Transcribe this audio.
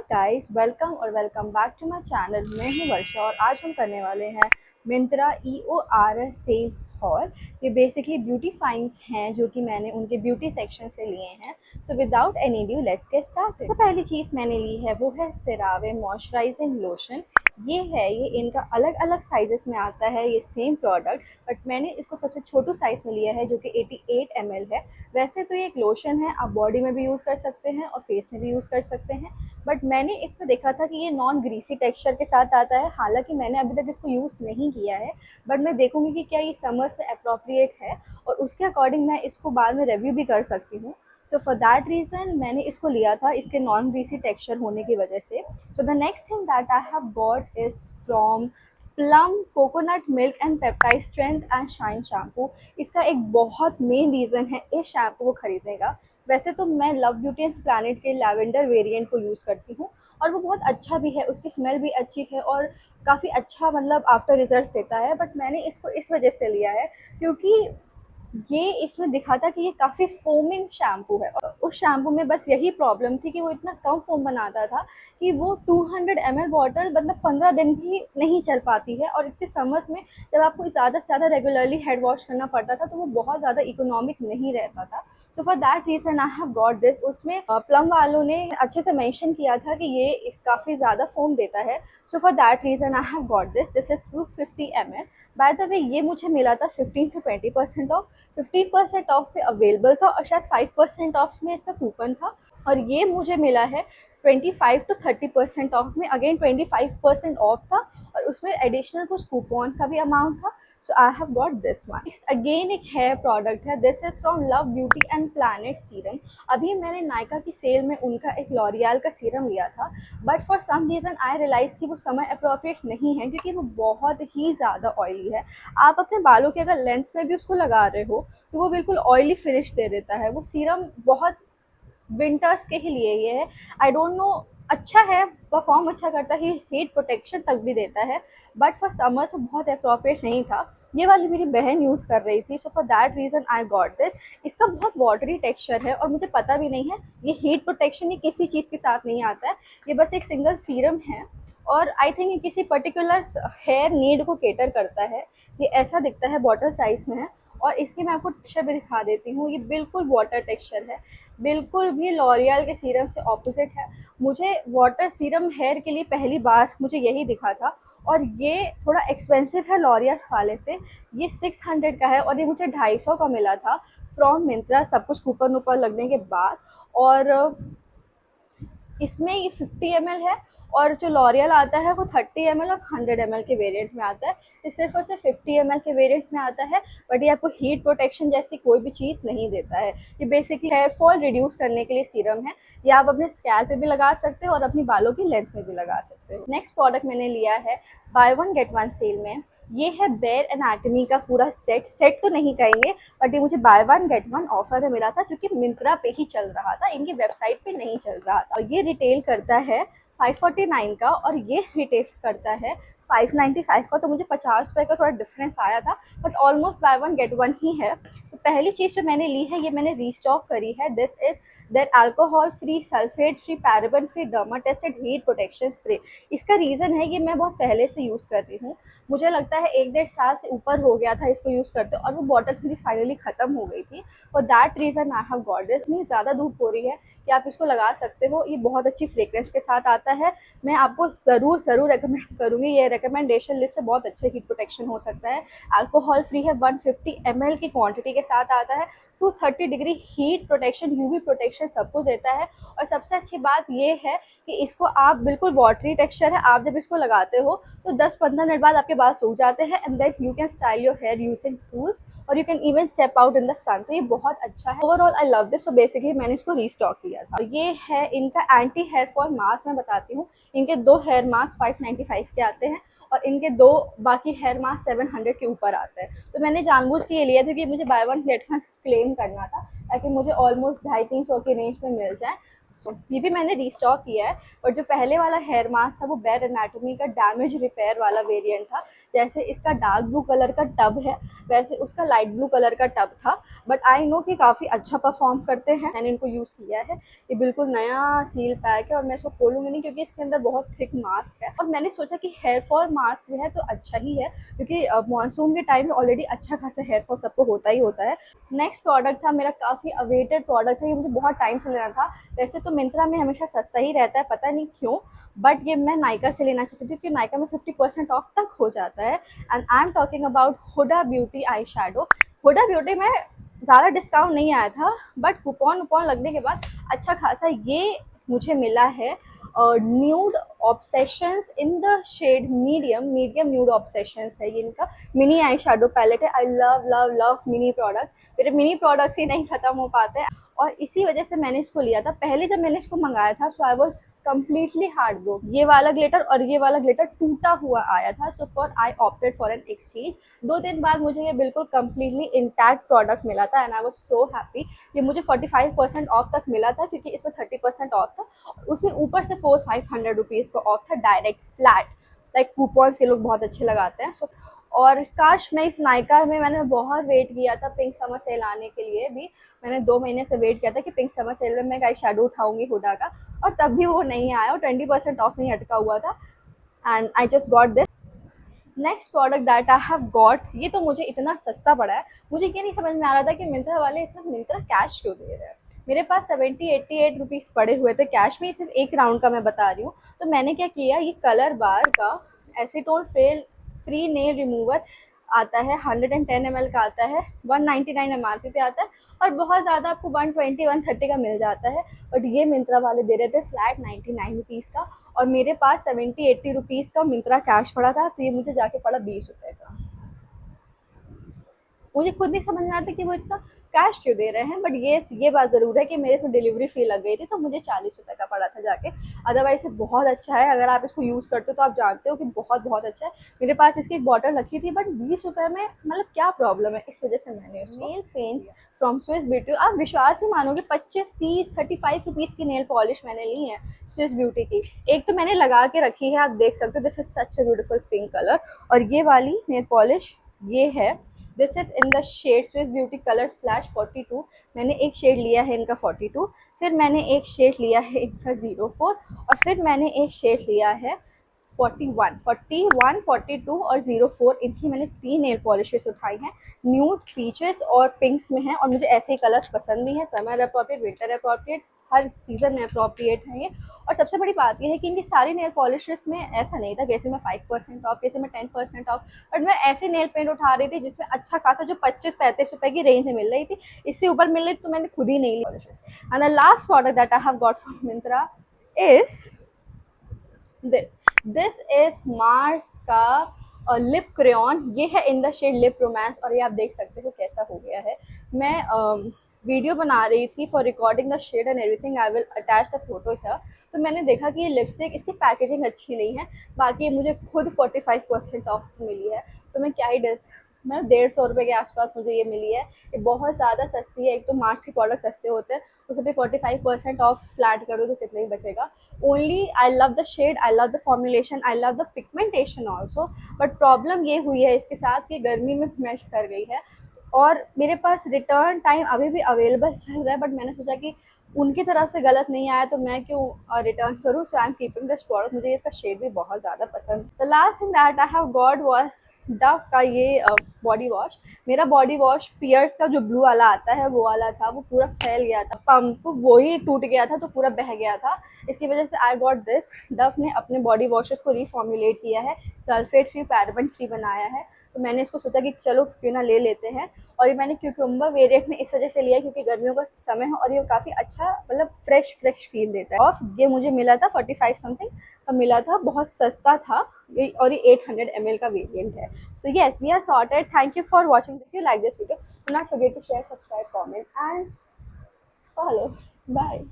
Guys, welcome back to my channel. मैं हूं वर्षा और आज हम करने वाले हैं मिंत्रा EORS सेल हॉल। ये बेसिकली ब्यूटी फाइंड्स हैं जो कि मैंने उनके ब्यूटी सेक्शन से लिए हैं। So without any due let's get started. सबसे पहली चीज़ मैंने ली है वो है सेरावे मॉइस्चराइजिंग लोशन। ये इनका अलग अलग साइजेस में आता है ये सेम प्रोडक्ट, बट मैंने इसको सबसे छोटू साइज में लिया है जो कि 88 ml है। वैसे तो ये एक लोशन है, आप बॉडी में भी यूज़ कर सकते हैं और फेस में भी यूज़ कर सकते हैं, बट मैंने इसमें देखा था कि ये नॉन ग्रीसी टेक्सचर के साथ आता है। हालांकि मैंने अभी तक इसको यूज़ नहीं किया है, बट मैं देखूंगी कि क्या ये समर्स में अप्रोप्रिएट है और उसके अकॉर्डिंग मैं इसको बाद में रिव्यू भी कर सकती हूँ। सो फॉर दैट रीज़न मैंने इसको लिया था, इसके नॉन ग्रीसी टेक्सचर होने की वजह से। So the next thing that I have got is from plum coconut milk and peptide strength and shine shampoo. इसका एक बहुत मेन रीज़न है इस शैम्पू को खरीदने का। वैसे तो मैं लव ब्यूटी एंड प्लानेट के लैवेंडर वेरिएंट को यूज़ करती हूँ और वो बहुत अच्छा भी है, उसकी स्मेल भी अच्छी है और काफ़ी अच्छा मतलब आफ्टर रिजल्ट देता है। बट मैंने इसको इस वजह से लिया है क्योंकि ये इसमें दिखा था कि ये काफ़ी फोमिंग शैम्पू है और उस शैम्पू में बस यही प्रॉब्लम थी कि वो इतना कम फोम बनाता था कि वो 200 ml बॉटल मतलब 15 दिन भी नहीं चल पाती है। और इतने समर्स में जब आपको ज़्यादा से ज़्यादा रेगुलरली हेड वॉश करना पड़ता था तो वो बहुत ज़्यादा इकोनॉमिक नहीं रहता था। So for that reason I have got this. उसमें प्लम वालों ने अच्छे से मेंशन किया था कि ये काफ़ी ज़्यादा फोम देता है। So for that reason I have got this is 250 ml। By the way ये मुझे मिला था 15 to 20% ऑफ। 15% ऑफ पे अवेलेबल था और शायद 5% ऑफ में इसका कूपन था। और ये मुझे मिला है 25 to 30% ऑफ में। अगेन 25% ऑफ था और उसमें एडिशनल कुछ कूपन का भी अमाउंट था। So I have got this one. Again एक हेयर प्रोडक्ट है, this is from Love Beauty and Planet serum. अभी मैंने नायका की सेल में उनका एक लॉरियल का सीरम लिया था, but for some reason I realise कि वो समय अप्रोप्रिएट नहीं है क्योंकि वो बहुत ही ज़्यादा ऑयली है। आप अपने बालों के अगर लेंस में भी उसको लगा रहे हो तो वो बिल्कुल ऑयली फिनिश दे देता है। वो सीरम बहुत विंटर्स के ही लिए ये है। आई डोंट नो, अच्छा है, परफॉर्म अच्छा करता है, हीट प्रोटेक्शन तक भी देता है, बट फॉर समर्स वो बहुत अप्रोप्रिएट नहीं था। ये वाली मेरी बहन यूज़ कर रही थी, so for that reason I got this. इसका बहुत वाटरी टेक्सचर है और मुझे पता भी नहीं है ये हीट प्रोटेक्शन ये किसी चीज़ के साथ नहीं आता है। ये बस एक सिंगल सीरम है और आई थिंक ये किसी पर्टिकुलर हेयर नीड को केटर करता है। ये ऐसा दिखता है, बॉटल साइज में है और इसके मैं आपको टेक्सचर भी दिखा देती हूँ। ये बिल्कुल वाटर टेक्सचर है, बिल्कुल भी लॉरियल के सीरम से ऑपोजिट है। मुझे वाटर सीरम हेयर के लिए पहली बार मुझे यही दिखा था और ये थोड़ा एक्सपेंसिव है लॉरियल वाले से। ये 600 का है और ये मुझे 250 का मिला था फ्रॉम मिंत्रा, सब कुछ कूपन ऊपर लगने के बाद। और इसमें ये 50 ml है और जो लॉरियल आता है वो 30 ml और 100 ml के वेरिएंट में आता है। ये सिर्फ और सिर्फ 50 ml के वेरिएंट में आता है, बट ये आपको हीट प्रोटेक्शन जैसी कोई भी चीज़ नहीं देता है। ये बेसिकली हेयर फॉल रिड्यूस करने के लिए सीरम है। ये आप अपने स्कैल्प पे भी लगा सकते हो और अपनी बालों की लेंथ में भी लगा सकते हो। नेक्स्ट प्रोडक्ट मैंने लिया है buy one get one sale में। ये है बेयर एनाटमी का पूरा सेट तो नहीं कहेंगे, बट ये मुझे bye one get one offer में मिला था जो कि मिंत्रा पे ही चल रहा था, इनकी वेबसाइट पे नहीं चल रहा था। और ये रिटेल करता है 549 का और ये रिटेल करता है 595 का। तो मुझे 50 रुपये का थोड़ा डिफरेंस आया था, but almost buy one get one ही है। तो पहली चीज़ जो मैंने ली है ये मैंने रीस्टॉक करी है। This is that alcohol free, sulphate free, paraben free, derma tested heat protection spray. इसका रीज़न है कि मैं बहुत पहले से यूज़ कर रही हूँ, मुझे लगता है 1-1.5 साल से ऊपर हो गया था इसको यूज़ करते और वो बॉटल मेरी फाइनली ख़त्म हो गई थी। For that reason I have got this. इतनी ज़्यादा धूप हो रही है कि आप इसको लगा सकते हो, ये बहुत अच्छी फ्रेग्रेंस के साथ आता है। मैं आपको ज़रूर रिकमेंड करूँगी, ये रिकमेंडेशन लिस्ट से बहुत अच्छा हीट प्रोटेक्शन हो सकता है। अल्कोहल फ्री है, 150 ml की क्वांटिटी के साथ आता है, 230 degree heat protection, UV protection सब कुछ देता है। और सबसे अच्छी बात ये है कि इसको आप बिल्कुल वाटरी टेक्सचर है, आप जब इसको लगाते हो तो 10-15 मिनट बाद आपके बाल सूख जाते हैं and then you can style your hair using tools और you can even step out in the sun. तो ये बहुत अच्छा है, overall I love this. So basically मैंने इसको रीस्टॉक किया था। ये है इनका एंटी हेयर फॉल मास्क। मैं बताती हूँ, इनके 2 हेयर मास्क 595 के आते हैं और इनके 2 बाकी हेयर मास्क 700 के ऊपर आते हैं। तो मैंने जानबूझ के ये लिया था कि मुझे bye one get one claim करना था ताकि मुझे ऑलमोस्ट 250-300 की रेंज में मिल जाए। सो ये भी मैंने रीस्टॉक किया है। और जो पहले वाला हेयर मास्क था वो बेड एनाटॉमी का डैमेज रिपेयर वाला वेरिएंट था। जैसे इसका डार्क ब्लू कलर का टब है वैसे उसका लाइट ब्लू कलर का टब था, बट आई नो कि काफ़ी अच्छा परफॉर्म करते हैं। मैंने इनको यूज़ किया है। ये बिल्कुल नया सील पैक है और मैं इसको खोलूँगी नहीं क्योंकि इसके अंदर बहुत थिक मास्क है। और मैंने सोचा कि हेयर फॉल मास्क भी है तो अच्छा ही है, क्योंकि मानसून के टाइम में ऑलरेडी अच्छा खासा हेयर फॉल सबको होता ही होता है। नेक्स्ट प्रोडक्ट था मेरा काफ़ी अवेटेड प्रोडक्ट है, ये मुझे बहुत टाइम से लेना था। वैसे तो मिंत्रा में हमेशा सस्ता ही रहता है, पता नहीं क्यों, बट ये मैं नायका से लेना चाहती थी क्योंकि नायका में 50% ऑफ तक हो जाता है। And I am talking about Huda Beauty eye shadow. Huda Beauty में ज़्यादा डिस्काउंट नहीं आया था, बट कूपन वूपन लगने के बाद अच्छा खासा ये मुझे मिला है। Nude obsessions in the shade medium, medium nude obsessions है ये इनका मिनी आई शेडो पैलेट है। I love love love mini products, मेरे मिनी प्रोडक्ट्स ही नहीं खत्म हो पाते हैं और इसी वजह से मैंने इसको लिया था। पहले जब मैंने इसको मंगाया था so I was completely hard broke. ये वाला ग्लिटर और ये वाला ग्लिटर टूटा हुआ आया था, so for I opted for an exchange. 2 दिन बाद मुझे ये बिल्कुल कम्प्लीटली इंटैक्ट प्रोडक्ट मिला था and I was so happy. ये मुझे 45% ऑफ तक मिला था क्योंकि इसमें 30% ऑफ था, उसमें ऊपर से 400-500 रुपीज़ का ऑफ था डायरेक्ट फ्लैट। लाइक कूपन्स के लोग बहुत अच्छे लगाते हैं। सो और काश मैं इस नायका में, मैंने बहुत वेट किया था पिंक समर सेल आने के लिए भी। मैंने 2 महीने से वेट किया था कि पिंक समर सेल में मैं आई शेडो उठाऊंगी हुडा का, और तब भी वो नहीं आया और 20% ऑफ नहीं अटका हुआ था and I just got this. Next product that I have got, ये तो मुझे इतना सस्ता पड़ा है, मुझे ये नहीं समझ में आ रहा था कि मिंत्रा वाले इतना मिंत्रा कैश क्यों दे रहे हैं। मेरे पास 70-88 रुपीज़ पड़े हुए थे कैश में, सिर्फ एक राउंड का मैं बता रही हूँ। तो मैंने क्या किया, ये कलर बार का एसीटोन फ्री नेल रिमूवर आता है, 110 ml का आता है, 199 MRP पे आता है और बहुत ज़्यादा आपको 120-130 का मिल जाता है। बट ये मिंत्रा वाले दे रहे थे फ्लैट 99 रुपीज़ का और मेरे पास 70-80 रुपीज़ का मिंत्रा कैश पड़ा था, तो ये मुझे जाके पड़ा 20 रुपये का। मुझे खुद नहीं समझ में आता कि वो इतना कैश क्यों दे रहे हैं, बट ये बात ज़रूर है कि मेरे इसमें डिलीवरी फ़ी लग गई थी तो मुझे 40 रुपये का पड़ा था जाके। अदरवाइज़ ये बहुत अच्छा है, अगर आप इसको यूज़ करते हो तो आप जानते हो कि बहुत बहुत अच्छा है। मेरे पास इसकी एक बॉटल रखी थी बट 20 रुपये में, मतलब क्या प्रॉब्लम है, इस वजह से मैंने उसको। Nail paints from Swiss beauty, आप विश्वास नहीं मानोगे 25-30-35 की नेल पॉलिश मैंने ली है स्विस ब्यूटी की। एक तो मैंने लगा के रखी है, आप देख सकते हो, this is such a beautiful pink colour. और ये वाली नेल पॉलिश ये है, this is in the shade Swiss Beauty colour splash 42। मैंने एक शेड लिया है इनका 42, फिर मैंने एक शेड लिया है इनका 04 और फिर मैंने एक शेड लिया है 41, 42 और 04। इनकी मैंने 3 नेल पॉलिशेस उठाई हैं, न्यूड, पीचेस और पिंक्स में हैं और मुझे ऐसे ही कलर्स पसंद भी हैं, समर अप्रोप्रिएट, विंटर अप्रोप्रिएट, हर सीजन में अप्रोप्रिएट है ये। और सबसे बड़ी बात ये है कि इनकी सारी नेल पॉलिशेस में ऐसा नहीं था कैसे में 5% ऑफ, कैसे में 10% ऑफ, बट मैं ऐसे नेल पेंट उठा रही थी जिसमें अच्छा खासा जो 25-35 रुपए की रेंज में मिल रही थी, इससे ऊपर मिल रही तो मैंने खुद ही नहीं ली polishes. And the last product that I have got from Myntra is this is Mars का लिप क्रेयॉन। ये है in the shade lip romance और ये आप देख सकते हो कैसा हो गया है। मैं वीडियो बना रही थी for recording the shade and everything, I will attach the photo here. तो मैंने देखा कि ये लिपस्टिक, इसकी पैकेजिंग अच्छी नहीं है, बाकी मुझे खुद 45% ऑफ मिली है, तो मैं क्या ही मैं 150 रुपये के आसपास मुझे ये मिली है। ये बहुत ज़्यादा सस्ती है, एक तो मार्स के प्रोडक्ट सस्ते होते हैं, उसे भी 45% ऑफ फ्लैट कर दो तो कितना ही बचेगा। Only I love the shade, I love the formulation, I love the pigmentation also, but problem ये हुई है इसके साथ कि गर्मी में मेल्ट कर गई है और मेरे पास रिटर्न टाइम अभी भी अवेलेबल चल रहा है, बट मैंने सोचा कि उनकी तरफ से गलत नहीं आया तो मैं क्यों रिटर्न करूँ, so I am keeping this product. मुझे इसका शेड भी बहुत ज़्यादा पसंद। The last thing that I have got was Dove का ये बॉडी वॉश। मेरा बॉडी वॉश पियर्स का जो ब्लू वाला आता है वो वाला था, वो पूरा फैल गया था, पंप वो ही टूट गया था तो पूरा बह गया था। इसकी वजह से आई गॉट दिस। डव ने अपने बॉडी वॉशेस को रिफॉर्मुलेट किया है, सल्फेट फ्री, पैराबेन फ्री बनाया है, तो मैंने इसको सोचा कि चलो क्यों ना ले लेते हैं। और ये मैंने क्यूकम्बर वेरिएंट में इस वजह से लिया क्योंकि गर्मियों का समय है और ये काफ़ी अच्छा, मतलब फ्रेश फ्रेश फील देता है। और ये मुझे मिला था 45 समथिंग का मिला था, बहुत सस्ता था और ये 800 ml का वेरिएंट है। So yes, we are sorted. Thank you for watching. If you like this video, do not forget to share, subscribe, comment and follow. Bye.